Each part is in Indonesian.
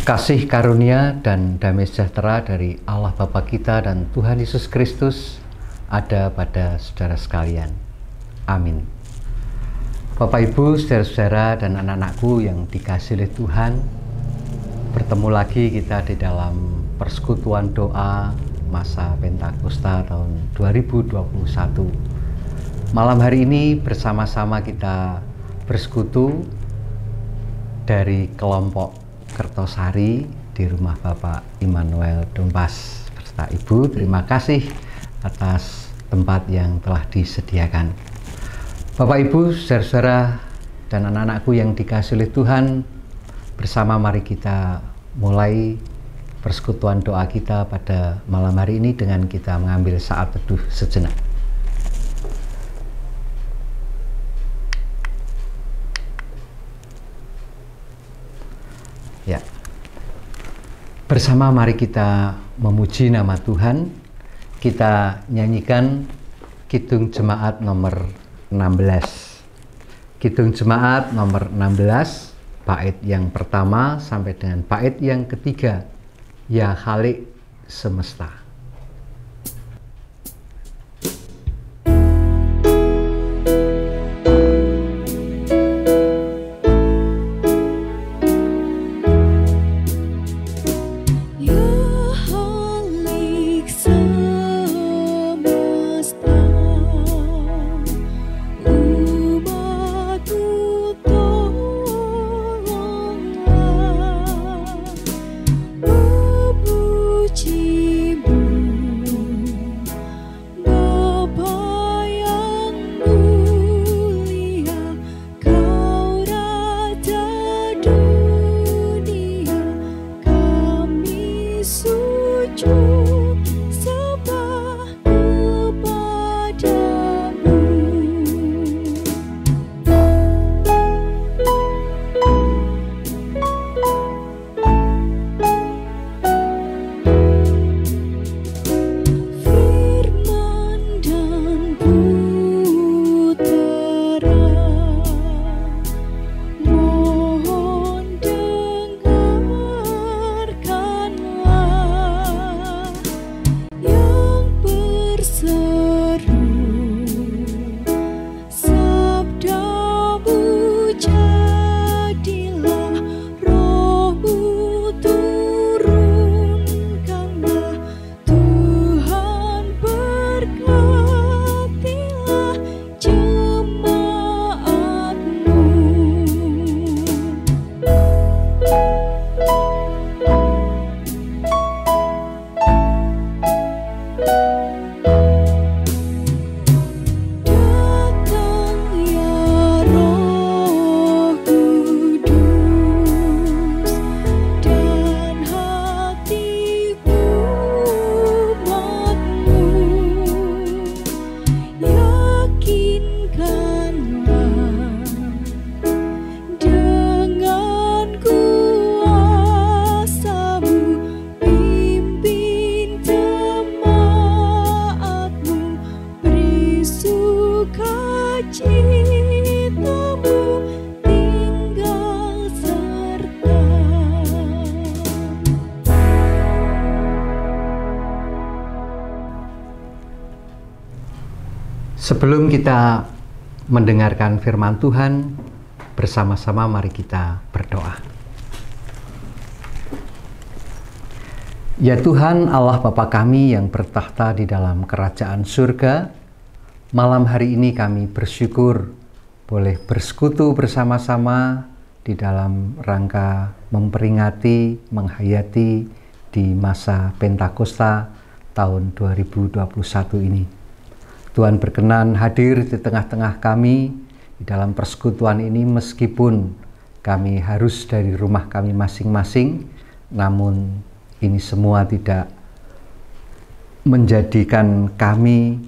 Kasih karunia dan damai sejahtera dari Allah Bapa kita dan Tuhan Yesus Kristus ada pada saudara sekalian. Amin. Bapak, Ibu, saudara-saudara dan anak-anakku yang dikasihi oleh Tuhan, bertemu lagi kita di dalam persekutuan doa masa Pentakosta tahun 2021. Malam hari ini bersama-sama kita bersekutu dari kelompok Kertosari di rumah Bapak Immanuel Dompas beserta Ibu. Terima kasih atas tempat yang telah disediakan. Bapak, Ibu, saudara-saudara dan anak-anakku yang dikasihi oleh Tuhan, bersama mari kita mulai persekutuan doa kita pada malam hari ini dengan kita mengambil saat teduh sejenak. Ya, bersama mari kita memuji nama Tuhan. Kita nyanyikan Kidung Jemaat nomor 16. Kidung Jemaat nomor 16, bait yang pertama sampai dengan bait yang ketiga. Ya Khalik Semesta. Sebelum kita mendengarkan firman Tuhan, bersama-sama mari kita berdoa. Ya Tuhan Allah Bapa kami yang bertahta di dalam kerajaan surga, malam hari ini kami bersyukur boleh bersekutu bersama-sama di dalam rangka memperingati, menghayati di masa Pentakosta tahun 2021 ini. Tuhan berkenan hadir di tengah-tengah kami Di dalam persekutuan ini meskipun kami harus dari rumah kami masing-masing, namun ini semua tidak menjadikan kami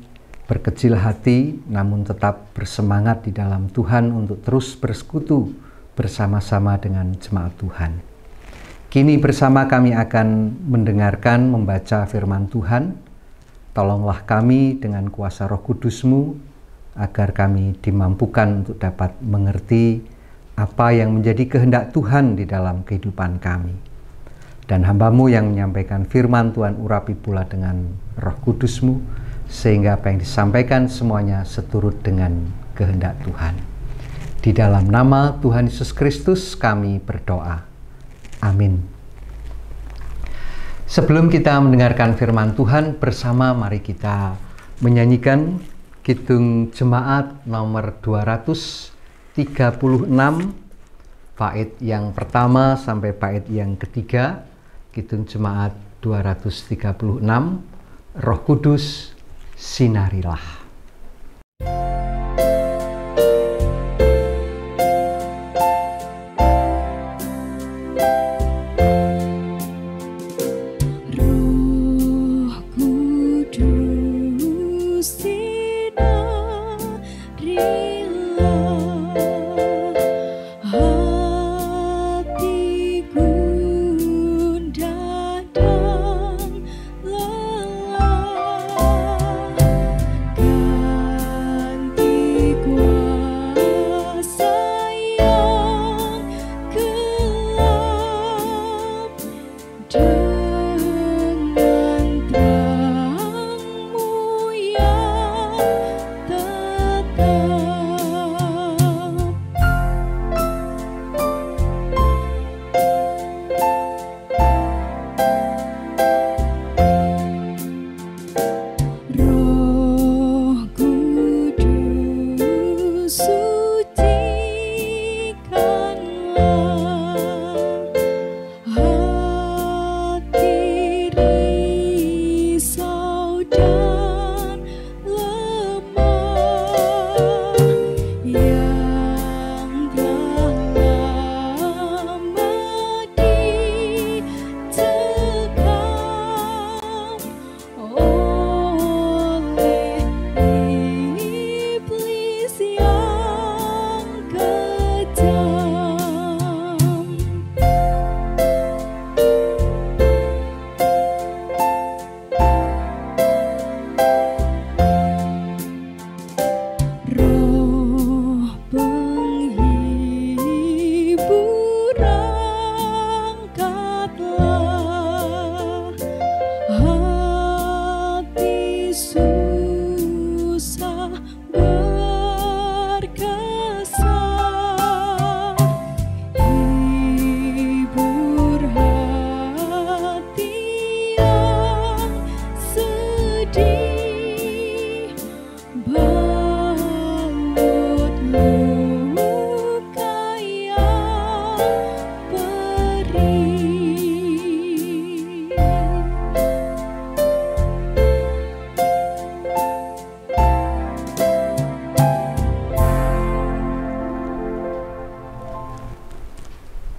berkecil hati, namun tetap bersemangat di dalam Tuhan untuk terus bersekutu bersama-sama dengan jemaat Tuhan. Kini bersama kami akan mendengarkan membaca firman Tuhan. Tolonglah kami dengan kuasa Roh Kudus-Mu agar kami dimampukan untuk dapat mengerti apa yang menjadi kehendak Tuhan di dalam kehidupan kami. Dan hamba-Mu yang menyampaikan firman Tuhan urapi pula dengan Roh Kudus-Mu, sehingga apa yang disampaikan semuanya seturut dengan kehendak Tuhan. Di dalam nama Tuhan Yesus Kristus kami berdoa. Amin. Sebelum kita mendengarkan firman Tuhan bersama, mari kita menyanyikan Kidung Jemaat nomor 236, bait yang pertama sampai bait yang ketiga. Kidung Jemaat 236, Roh Kudus sinarilah.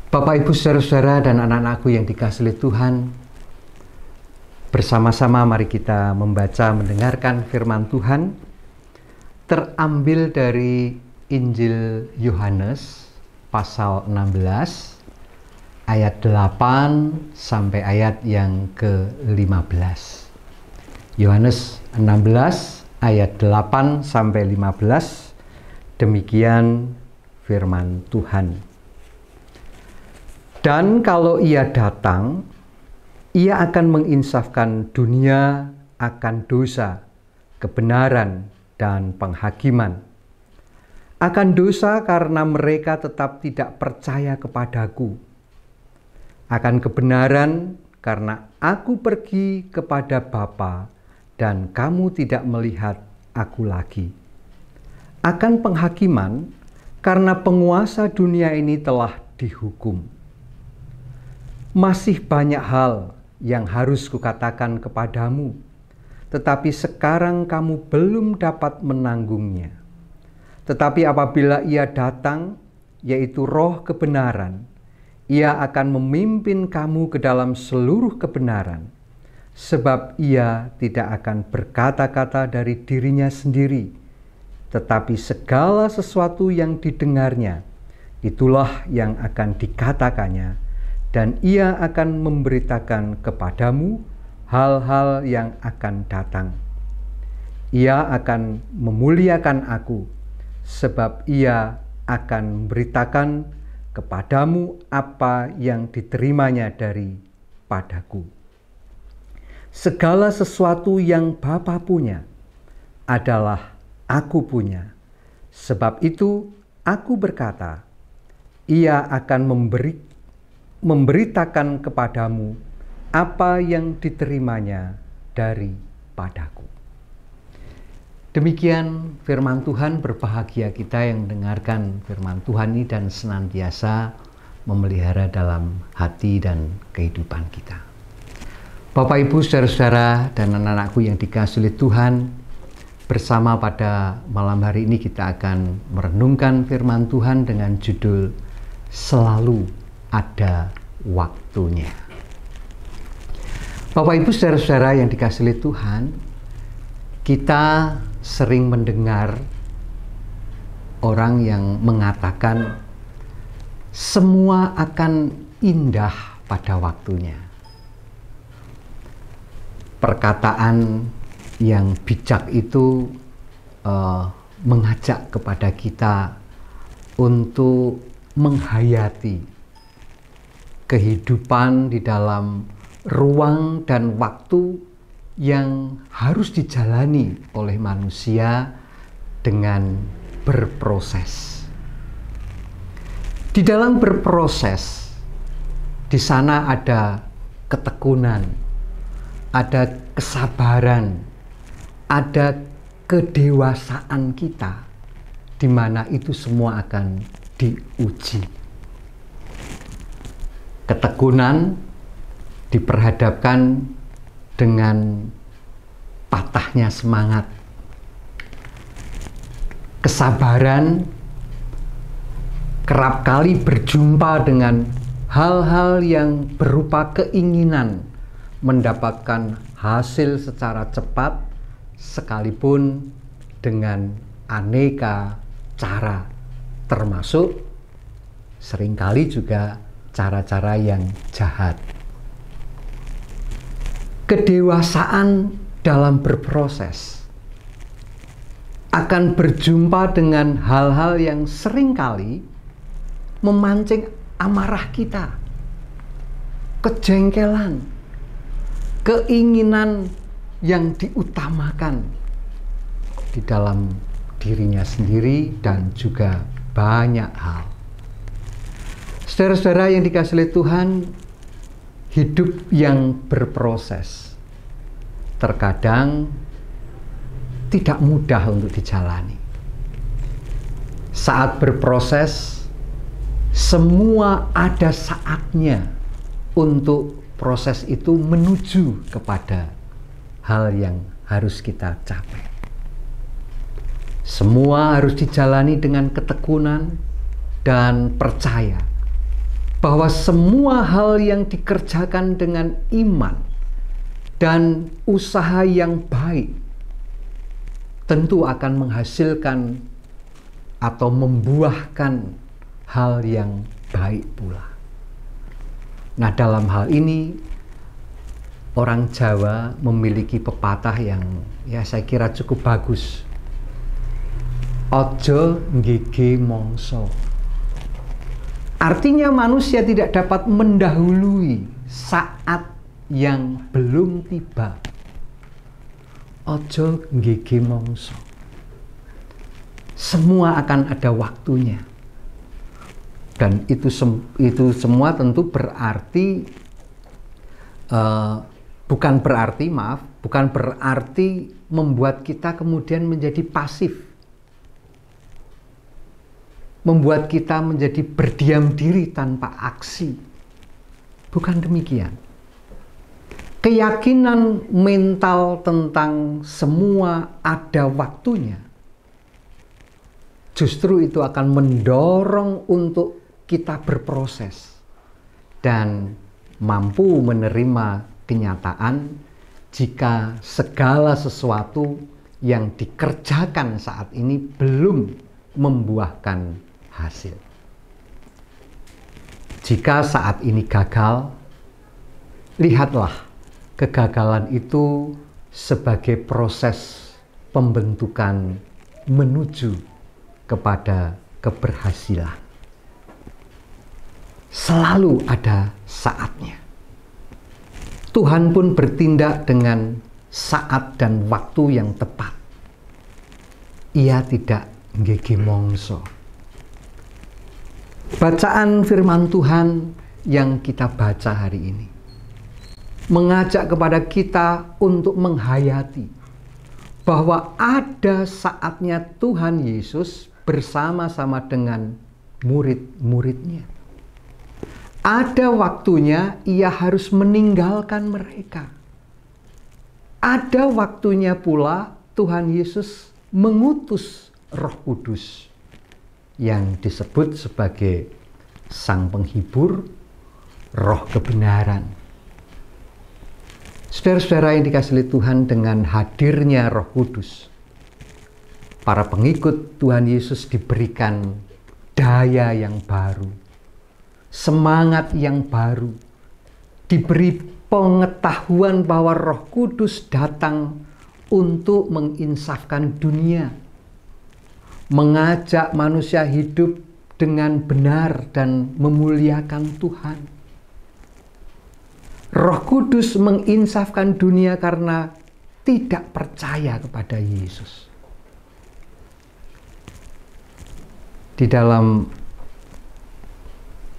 Bapak, Ibu, saudara-saudara, dan anak-anakku yang dikasihi Tuhan, bersama-sama mari kita membaca, mendengarkan firman Tuhan, terambil dari Injil Yohanes, pasal 16, ayat 8 sampai ayat yang ke-15. Yohanes 16, ayat 8 sampai 15, demikian firman Tuhan. Dan kalau Ia datang, Ia akan menginsafkan dunia akan dosa, kebenaran, dan penghakiman. Akan dosa karena mereka tetap tidak percaya kepadaku. Akan kebenaran karena aku pergi kepada Bapa dan kamu tidak melihat aku lagi. Akan penghakiman karena penguasa dunia ini telah dihukum. Masih banyak hal yang harus kukatakan kepadamu, tetapi sekarang kamu belum dapat menanggungnya. Tetapi apabila Ia datang, yaitu Roh kebenaran, Ia akan memimpin kamu ke dalam seluruh kebenaran, sebab Ia tidak akan berkata-kata dari dirinya sendiri, tetapi segala sesuatu yang didengarnya, itulah yang akan dikatakannya, dan Ia akan memberitakan kepadamu hal-hal yang akan datang. Ia akan memuliakan aku, sebab Ia akan memberitakan kepadamu apa yang diterimanya daripadaku. Segala sesuatu yang Bapa punya adalah aku punya. Sebab itu aku berkata, Ia akan memberitakan kepadamu apa yang diterimanya daripadaku. Demikian firman Tuhan. Berbahagia kita yang mendengarkan firman Tuhan ini dan senantiasa memelihara dalam hati dan kehidupan kita. Bapak, Ibu, saudara-saudara, dan anak-anakku yang dikasihi oleh Tuhan, bersama pada malam hari ini kita akan merenungkan firman Tuhan dengan judul Selalu Ada Waktunya. Bapak, Ibu, saudara-saudara yang dikasihi oleh Tuhan, kita sering mendengar orang yang mengatakan semua akan indah pada waktunya. Perkataan yang bijak itu mengajak kepada kita untuk menghayati kehidupan di dalam ruang dan waktu yang harus dijalani oleh manusia dengan berproses. Di dalam berproses, di sana ada ketekunan, ada kesabaran, ada kedewasaan kita, di mana itu semua akan diuji. Ketekunan diperhadapkan dengan patahnya semangat. Kesabaran kerap kali berjumpa dengan hal-hal yang berupa keinginan mendapatkan hasil secara cepat, sekalipun dengan aneka cara, termasuk seringkali juga cara-cara yang jahat. Kedewasaan dalam berproses akan berjumpa dengan hal-hal yang seringkali memancing amarah kita, kejengkelan, keinginan yang diutamakan di dalam dirinya sendiri dan juga banyak hal. Saudara-saudara yang dikasihi oleh Tuhan, hidup yang berproses terkadang tidak mudah untuk dijalani. Saat berproses, semua ada saatnya untuk proses itu menuju kepada hal yang harus kita capai. Semua harus dijalani dengan ketekunan dan percaya bahwa semua hal yang dikerjakan dengan iman dan usaha yang baik tentu akan menghasilkan atau membuahkan hal yang baik pula. Nah, dalam hal ini orang Jawa memiliki pepatah yang saya kira cukup bagus. Ojo nggege mongso. Artinya manusia tidak dapat mendahului saat yang belum tiba. Ojo nggege mongso. Semua akan ada waktunya. Dan itu semua tentu berarti bukan berarti membuat kita kemudian menjadi pasif. Membuat kita menjadi berdiam diri tanpa aksi. Bukan demikian. Keyakinan mental tentang semua ada waktunya justru itu akan mendorong untuk kita berproses dan mampu menerima kenyataan jika segala sesuatu yang dikerjakan saat ini belum membuahkan hasil. Jika saat ini gagal, lihatlah kegagalan itu sebagai proses pembentukan menuju kepada keberhasilan. Selalu ada saatnya. Tuhan pun bertindak dengan saat dan waktu yang tepat. Ia tidak nggege mongso. Bacaan firman Tuhan yang kita baca hari ini mengajak kepada kita untuk menghayati bahwa ada saatnya Tuhan Yesus bersama-sama dengan murid-muridnya. Ada waktunya ia harus meninggalkan mereka. Ada waktunya pula Tuhan Yesus mengutus Roh Kudus yang disebut sebagai Sang Penghibur, Roh Kebenaran. Saudara-saudara yang dikasihi Tuhan, dengan hadirnya Roh Kudus, para pengikut Tuhan Yesus diberikan daya yang baru, semangat yang baru, diberi pengetahuan bahwa Roh Kudus datang untuk menginsafkan dunia, mengajak manusia hidup dengan benar dan memuliakan Tuhan. Roh Kudus menginsafkan dunia karena tidak percaya kepada Yesus. Di dalam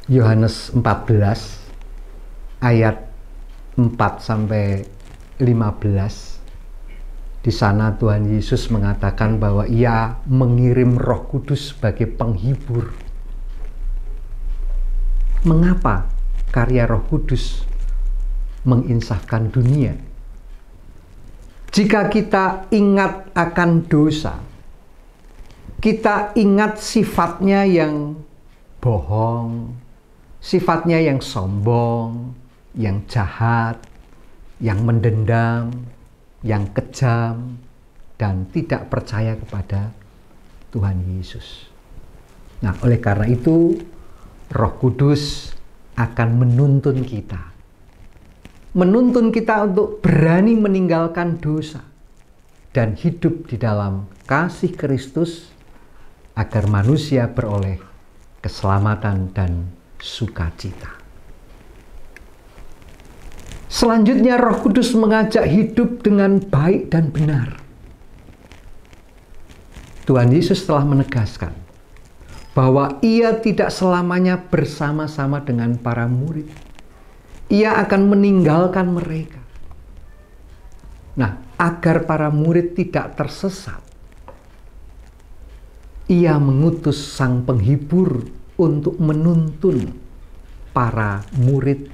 Yohanes 14 ayat 4 sampai 15, di sana Tuhan Yesus mengatakan bahwa Ia mengirim Roh Kudus sebagai penghibur. Mengapa karya Roh Kudus menginsafkan dunia? Jika kita ingat akan dosa, kita ingat sifatnya yang bohong, sifatnya yang sombong, yang jahat, yang mendendam, yang kejam, dan tidak percaya kepada Tuhan Yesus. Nah, oleh karena itu, Roh Kudus akan menuntun kita. Menuntun kita untuk berani meninggalkan dosa dan hidup di dalam kasih Kristus agar manusia beroleh keselamatan dan sukacita. Selanjutnya, Roh Kudus mengajak hidup dengan baik dan benar. Tuhan Yesus telah menegaskan bahwa Ia tidak selamanya bersama-sama dengan para murid. Ia akan meninggalkan mereka. Nah, agar para murid tidak tersesat, Ia mengutus Sang Penghibur untuk menuntun para murid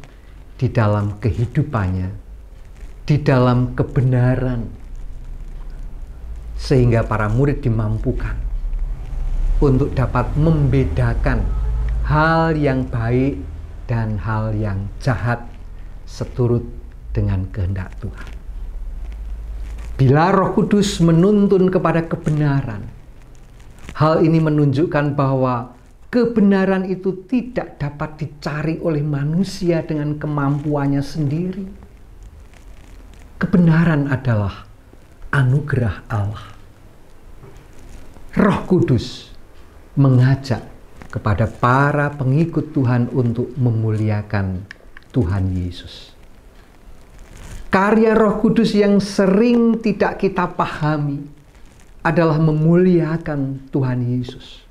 di dalam kehidupannya, di dalam kebenaran, sehingga para murid dimampukan untuk dapat membedakan hal yang baik dan hal yang jahat seturut dengan kehendak Tuhan. Bila Roh Kudus menuntun kepada kebenaran, hal ini menunjukkan bahwa kebenaran itu tidak dapat dicari oleh manusia dengan kemampuannya sendiri. Kebenaran adalah anugerah Allah. Roh Kudus mengajak kepada para pengikut Tuhan untuk memuliakan Tuhan Yesus. Karya Roh Kudus yang sering tidak kita pahami adalah memuliakan Tuhan Yesus.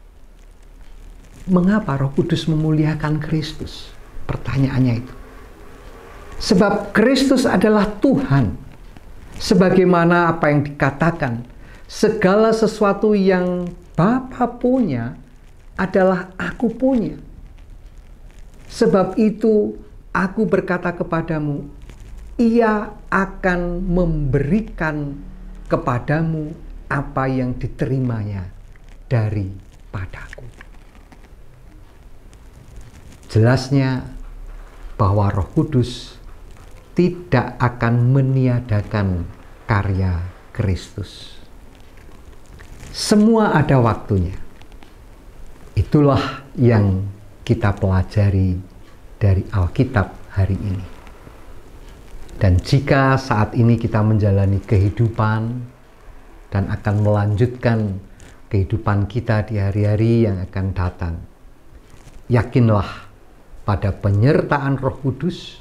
Mengapa Roh Kudus memuliakan Kristus? Pertanyaannya itu. Sebab Kristus adalah Tuhan. Sebagaimana apa yang dikatakan, segala sesuatu yang Bapa punya adalah aku punya. Sebab itu aku berkata kepadamu, Ia akan memberikan kepadamu apa yang diterimanya dari padaku. Jelasnya bahwa Roh Kudus tidak akan meniadakan karya Kristus. Semua ada waktunya. Itulah yang kita pelajari dari Alkitab hari ini. Dan jika saat ini kita menjalani kehidupan dan akan melanjutkan kehidupan kita di hari-hari yang akan datang, yakinlah pada penyertaan Roh Kudus,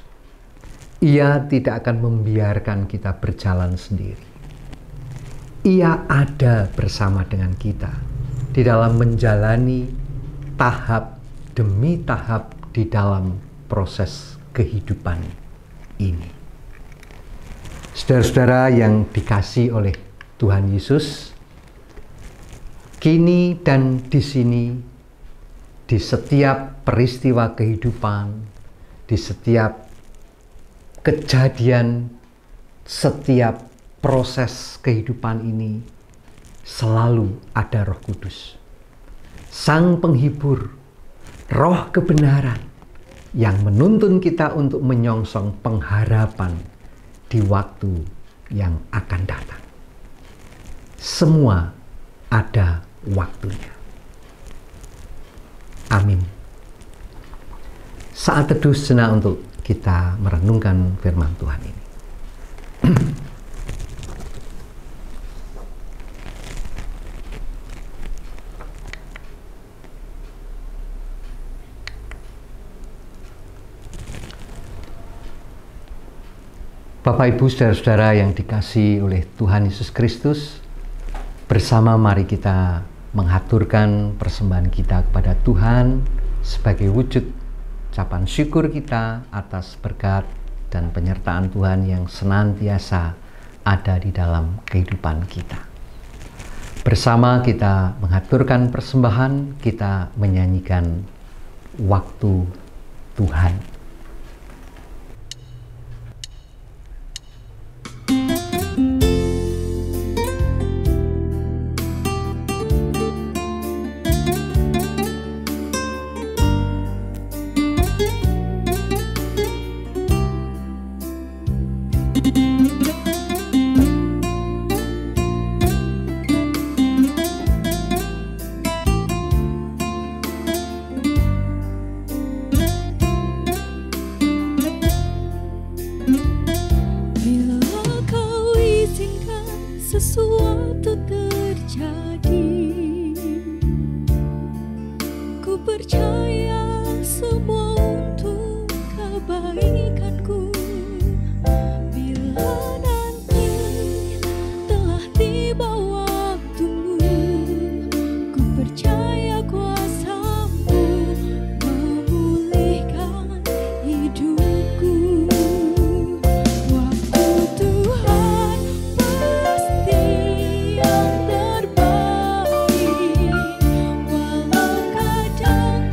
Ia tidak akan membiarkan kita berjalan sendiri. Ia ada bersama dengan kita di dalam menjalani tahap demi tahap di dalam proses kehidupan ini. Saudara-saudara yang dikasihi oleh Tuhan Yesus, kini dan di sini, di setiap peristiwa kehidupan, di setiap kejadian, setiap proses kehidupan ini, selalu ada Roh Kudus, Sang Penghibur, Roh kebenaran yang menuntun kita untuk menyongsong pengharapan di waktu yang akan datang. Semua ada waktunya. Amin. Saat teduh sejenak untuk kita merenungkan firman Tuhan ini. Bapak, Ibu, saudara-saudara yang dikasihi oleh Tuhan Yesus Kristus, bersama mari kita mengaturkan persembahan kita kepada Tuhan sebagai wujud ucapan syukur kita atas berkat dan penyertaan Tuhan yang senantiasa ada di dalam kehidupan kita. Bersama kita mengaturkan persembahan, kita menyanyikan waktu Tuhan. Sesuatu terjadi, ku percaya semua untuk kebaikanku. Bila nanti telah tiba waktumu, ku percaya kuasa-Mu memulihkan hidupku. Waktu Tuhan pasti yang terbaik, walau kadang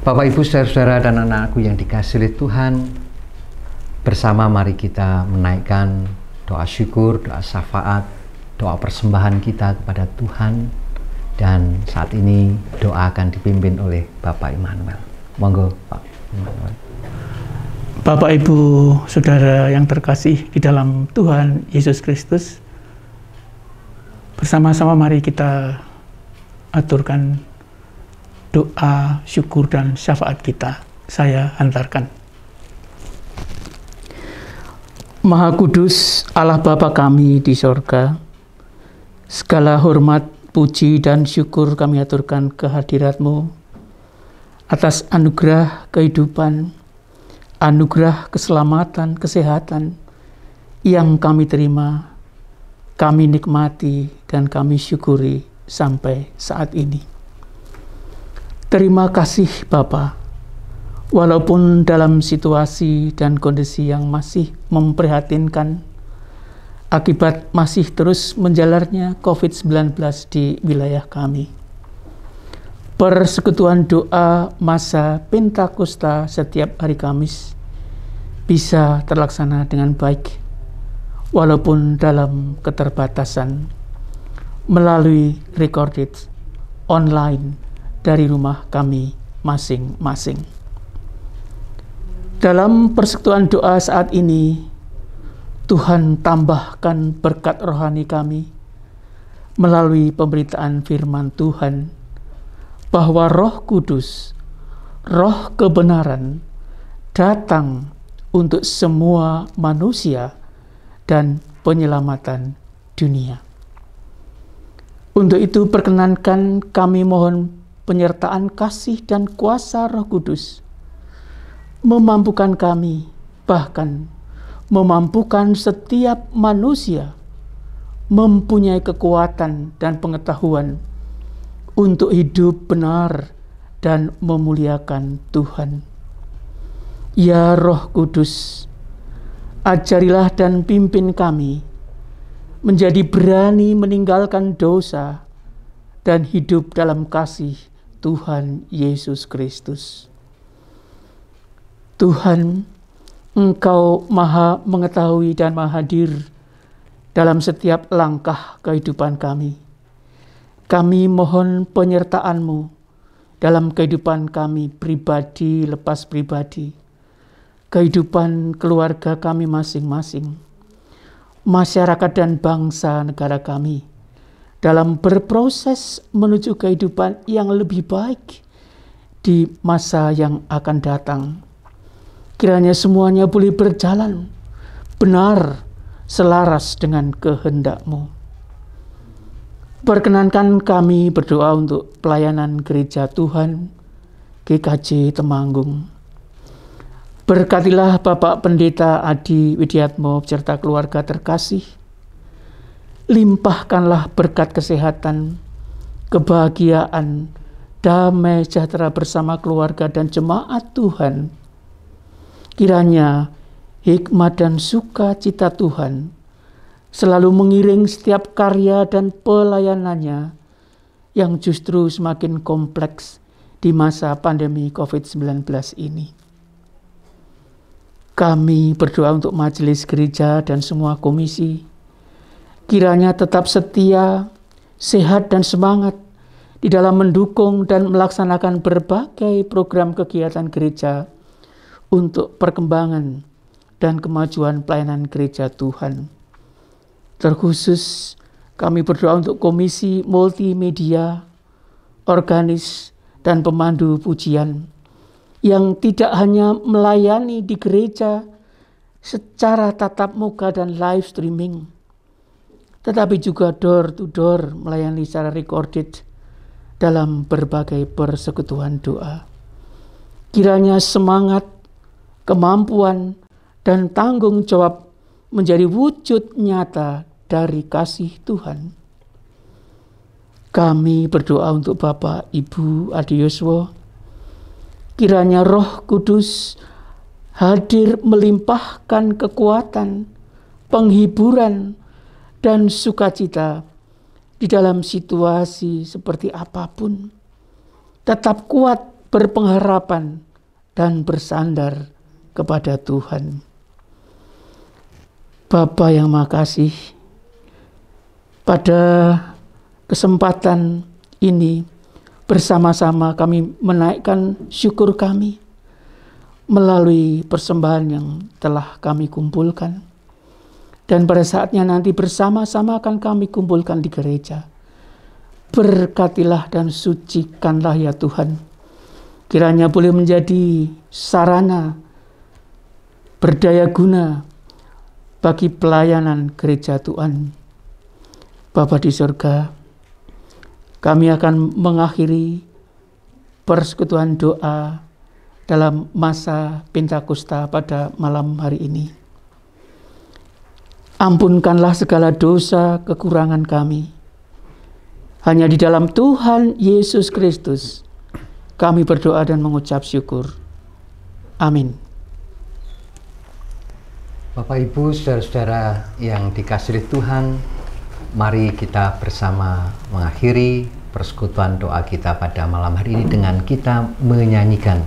Bapak, Ibu, saudara-saudara dan anak-anakku yang dikasihi oleh Tuhan, bersama mari kita menaikkan doa syukur, doa syafaat, doa persembahan kita kepada Tuhan. Dan saat ini doa akan dipimpin oleh Bapak Immanuel. Monggo Pak Immanuel. Bapak, Ibu, saudara yang terkasih di dalam Tuhan Yesus Kristus, bersama-sama mari kita aturkan doa, syukur, dan syafaat kita. Saya hantarkan. Maha Kudus Allah Bapa kami di sorga, segala hormat, puji, dan syukur kami aturkan kehadirat-Mu atas anugerah kehidupan, anugerah keselamatan, kesehatan yang kami terima, kami nikmati, dan kami syukuri sampai saat ini. Terima kasih Bapa, walaupun dalam situasi dan kondisi yang masih memprihatinkan, akibat masih terus menjalarnya COVID-19 di wilayah kami. Persekutuan doa masa Pentakosta setiap hari Kamis bisa terlaksana dengan baik, walaupun dalam keterbatasan, melalui recorded online dari rumah kami masing-masing. Dalam persekutuan doa saat ini, Tuhan tambahkan berkat rohani kami melalui pemberitaan firman Tuhan bahwa Roh Kudus, Roh kebenaran, datang untuk semua manusia dan penyelamatan dunia. Untuk itu perkenankan kami mohon penyertaan kasih dan kuasa Roh Kudus memampukan kami, bahkan memampukan setiap manusia mempunyai kekuatan dan pengetahuan untuk hidup benar dan memuliakan Tuhan. Ya Roh Kudus, ajarilah dan pimpin kami menjadi berani meninggalkan dosa dan hidup dalam kasih Tuhan Yesus Kristus. Tuhan, Engkau maha mengetahui dan maha hadir dalam setiap langkah kehidupan kami. Kami mohon penyertaan-Mu dalam kehidupan kami pribadi lepas pribadi, kehidupan keluarga kami masing-masing, masyarakat dan bangsa negara kami, dalam berproses menuju kehidupan yang lebih baik di masa yang akan datang. Kiranya semuanya boleh berjalan benar selaras dengan kehendak-Mu. Perkenankan kami berdoa untuk pelayanan Gereja Tuhan GKJ Temanggung. Berkatilah Bapak Pendeta Adi Widiatmo beserta keluarga terkasih. Limpahkanlah berkat kesehatan, kebahagiaan, damai sejahtera bersama keluarga dan jemaat Tuhan. Kiranya hikmat dan sukacita Tuhan selalu mengiring setiap karya dan pelayanannya yang justru semakin kompleks di masa pandemi COVID-19 ini. Kami berdoa untuk majelis gereja dan semua komisi, kiranya tetap setia, sehat dan semangat di dalam mendukung dan melaksanakan berbagai program kegiatan gereja untuk perkembangan dan kemajuan pelayanan gereja Tuhan. Terkhusus kami berdoa untuk komisi multimedia, organis, dan pemandu pujian yang tidak hanya melayani di gereja secara tatap muka dan live streaming, tetapi juga door to door melayani secara recorded dalam berbagai persekutuan doa. Kiranya semangat, kemampuan, dan tanggung jawab menjadi wujud nyata dari kasih Tuhan. Kami berdoa untuk Bapak Ibu Adiyoswo, kiranya Roh Kudus hadir melimpahkan kekuatan, penghiburan, dan sukacita di dalam situasi seperti apapun. Tetap kuat berpengharapan dan bersandar kepada Tuhan. Bapa yang makasih, pada kesempatan ini bersama-sama kami menaikkan syukur kami melalui persembahan yang telah kami kumpulkan. Dan pada saatnya nanti bersama-sama akan kami kumpulkan di gereja. Berkatilah dan sucikanlah ya Tuhan. Kiranya boleh menjadi sarana berdaya guna bagi pelayanan gereja Tuhan. Bapa di surga, kami akan mengakhiri persekutuan doa dalam masa Pentakosta pada malam hari ini. Ampunkanlah segala dosa kekurangan kami. Hanya di dalam Tuhan Yesus Kristus kami berdoa dan mengucap syukur. Amin. Bapak, Ibu, saudara-saudara yang dikasihi Tuhan, mari kita bersama mengakhiri persekutuan doa kita pada malam hari ini dengan kita menyanyikan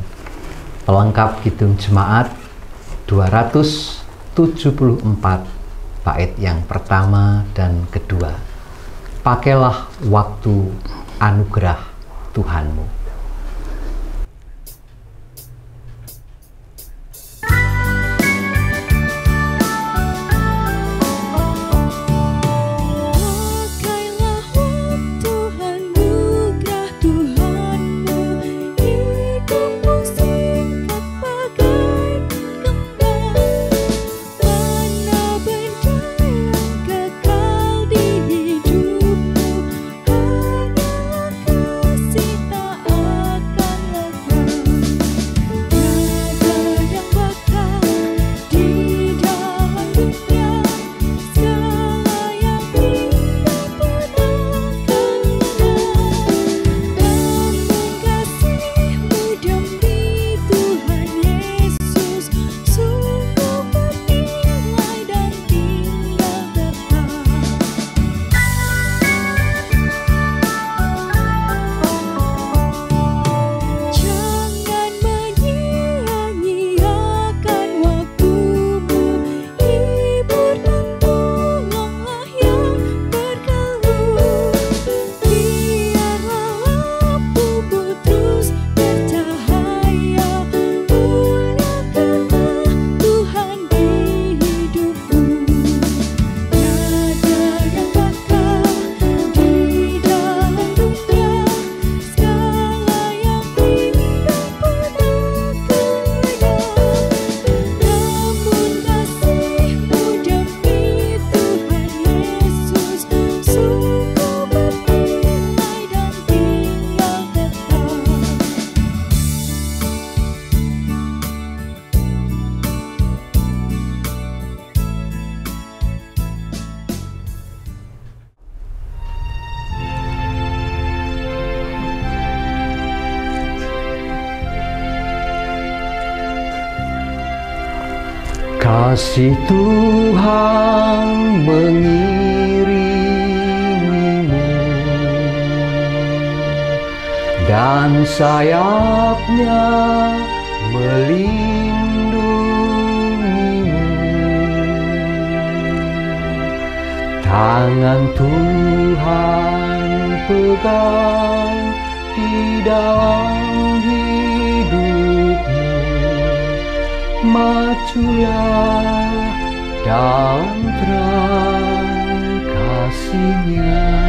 pelengkap Kidung Jemaat 274 bait yang pertama dan kedua. Pakailah waktu anugerah Tuhanmu. Kasih Tuhan mengirimimu dan sayapnya melindungimu. Tangan Tuhan pegang di dalam hidupmu. Majulah dalam terang kasih-Nya.